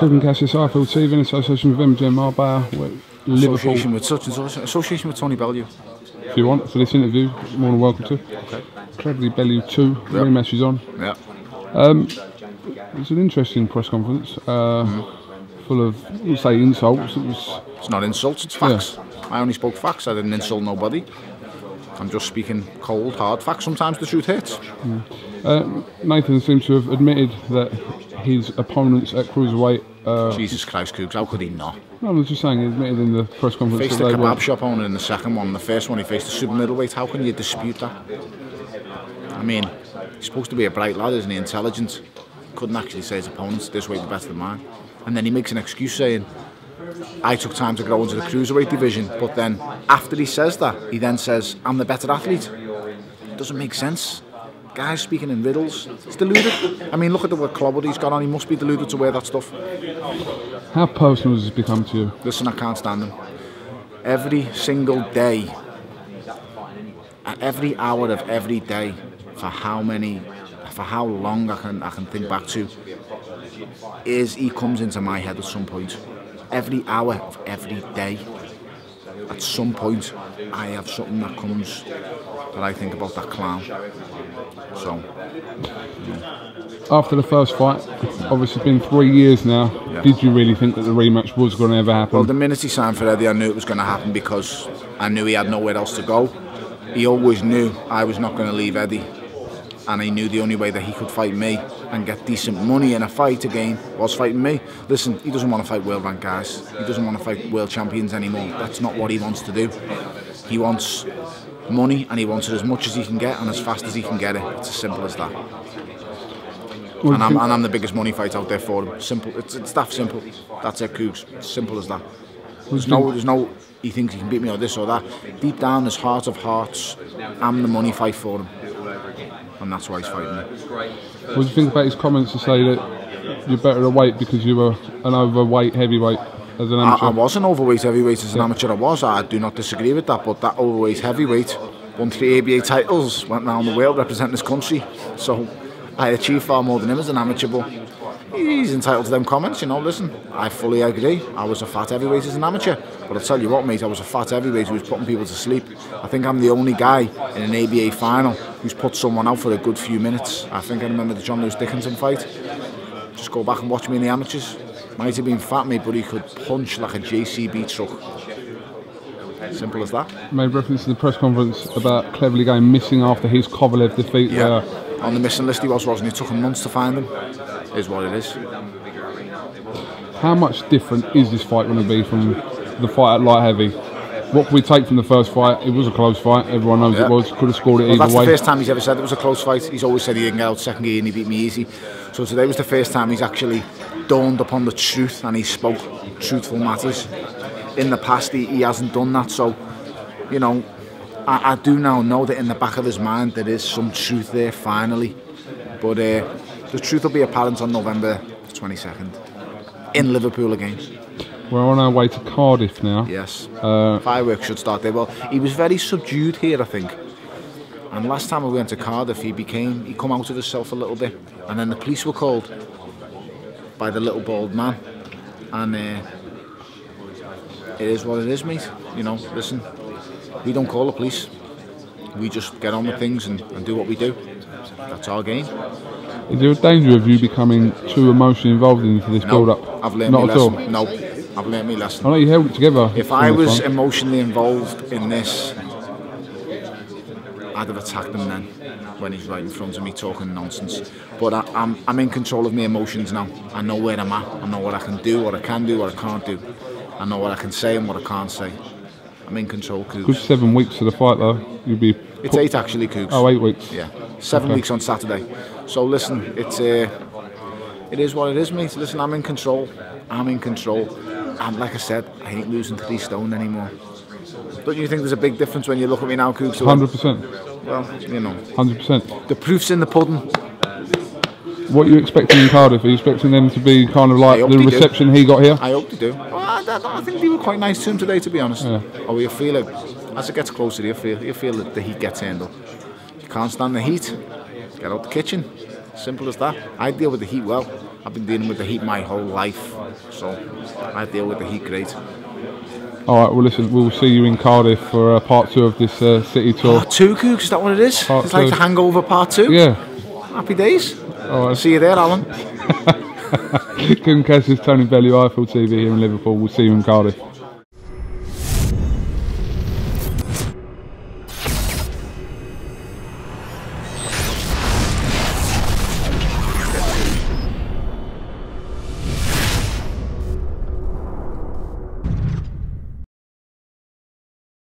Kevin Cassius, IFL TV, in association with MJ Marbella, Liverpool. Association with such and such. Association with Tony Bellew. If you want, for this interview, more than welcome to. Okay. Cleverly-Bellew 2, rematch is on. Yeah. It was an interesting press conference, full of, we'll say, insults. It's not insults, it's facts. Yeah. I only spoke facts, I didn't insult nobody. I'm just speaking cold, hard facts. Sometimes the truth hurts. Nathan seems to have admitted that his opponents at cruiserweight... Jesus Christ, Cougs, how could he not? No, I was just saying, he admitted in the press conference... Faced the kebab shop owner in the second one. The first one he faced the super middleweight. How can you dispute that? I mean, he's supposed to be a bright lad, isn't he? Intelligent. Couldn't actually say his opponents this weight the better than mine. And then he makes an excuse saying, I took time to grow into the cruiserweight division, but then after he says that, he then says, I'm the better athlete. It doesn't make sense. Guy's speaking in riddles. He's deluded. I mean, look at the word clobbered he's got on. He must be deluded to wear that stuff. How personal has this become to you? Listen, I can't stand him. Every single day, at every hour of every day, for how long I can think back to, is he comes into my head at some point. Every hour of every day, at some point, I have something that comes that I think about that clown. So, after the first fight, obviously it's been 3 years now. Yeah. Did you really think that the rematch was going to ever happen? Well, the minute he signed for Eddie, I knew it was going to happen because I knew he had nowhere else to go. He always knew I was not going to leave Eddie, and he knew the only way that he could fight me and get decent money in a fight again was fighting me. Listen, he doesn't want to fight world rank guys. He doesn't want to fight world champions anymore. That's not what he wants to do. He wants money, and he wants it as much as he can get and as fast as he can get it. It's as simple as that. Well, and I'm the biggest money fight out there for him. Simple. It's that simple. That's it, Cougs. It's simple as that. There's no. He thinks he can beat me or this or that. Deep down, his heart of hearts, I'm the money fight for him, and that's why he's fighting me. What do you think about his comments to say that you're better at weight because you were an overweight heavyweight as an amateur? I was an overweight heavyweight as an amateur. I do not disagree with that. But that overweight heavyweight won 3 ABA titles, went around the world representing this country. So I achieved far more than him as an amateur. But he's entitled to them comments, you know. Listen, I fully agree. I was a fat heavyweight as an amateur. But I'll tell you what, mate, I was a fat heavyweight who was putting people to sleep. I think I'm the only guy in an ABA final who's put someone out for a good few minutes. I think I remember the John Lewis Dickinson fight. Just go back and watch me in the amateurs. Might have been fat, mate, but he could punch like a JCB truck. Simple as that. Made reference to the press conference about Cleverly going missing after his Kovalev defeat. Yeah, on the missing list he wasn't he? It took him months to find him. Is what it is. How much different is this fight going to be from the fight at light heavy? What can we take from the first fight? It was a close fight. Everyone knows it was. Could have scored it either way. That's the first time he's ever said it was a close fight. He's always said he didn't get out second gear and he beat me easy. So today was the first time he's actually dawned upon the truth and he spoke truthful matters. In the past, he hasn't done that. So, you know, I do now know that in the back of his mind there is some truth there finally. But the truth will be apparent on November 22nd in Liverpool again. We're on our way to Cardiff now. Yes. Fireworks should start there. Well, he was very subdued here, I think. And last time we went to Cardiff, he come out of himself a little bit. And then the police were called by the little bald man. And it is what it is, mate. You know, listen, we don't call the police. We just get on with things and do what we do. That's our game. Is there a danger of you becoming too emotionally involved into this build-up? I've learned my lesson. No, I've learned my lesson. I know you held it together. If I was emotionally involved in this, I'd have attacked him then, when he's right in front of me talking nonsense. But I'm in control of my emotions now. I know where I'm at. I know what I can do, what I can do, what I can't do. I know what I can say and what I can't say. I'm in control, Cougs. Good 7 weeks to the fight, though. You'll be. It's 8 actually, Cougs. Oh, 8 weeks. Yeah, 7 weeks on Saturday. So listen, it is what it is, mate. Listen, I'm in control. I'm in control. And like I said, I ain't losing 3 stone anymore. Don't you think there's a big difference when you look at me now, Cougs? 100%. Well, you know. 100%. The proof's in the pudding. What are you expecting in Cardiff? Are you expecting them to be kind of like the reception he got here? I hope they do. Well, I think they were quite nice to him today, to be honest. Yeah. Oh, you feel it as it gets closer. You feel that the heat gets turned up. If you can't stand the heat, get out the kitchen. Simple as that. I deal with the heat well. I've been dealing with the heat my whole life, so I deal with the heat great. Alright, well listen, we'll see you in Cardiff for part 2 of this city tour. Part 2, Cook, is that what it is? Part It's like 2. the Hangover Part 2? Yeah. Happy days. Alright. See you there, Alan. Kim Cassius, Tony Bellew, IFL TV here in Liverpool. We'll see you in Cardiff.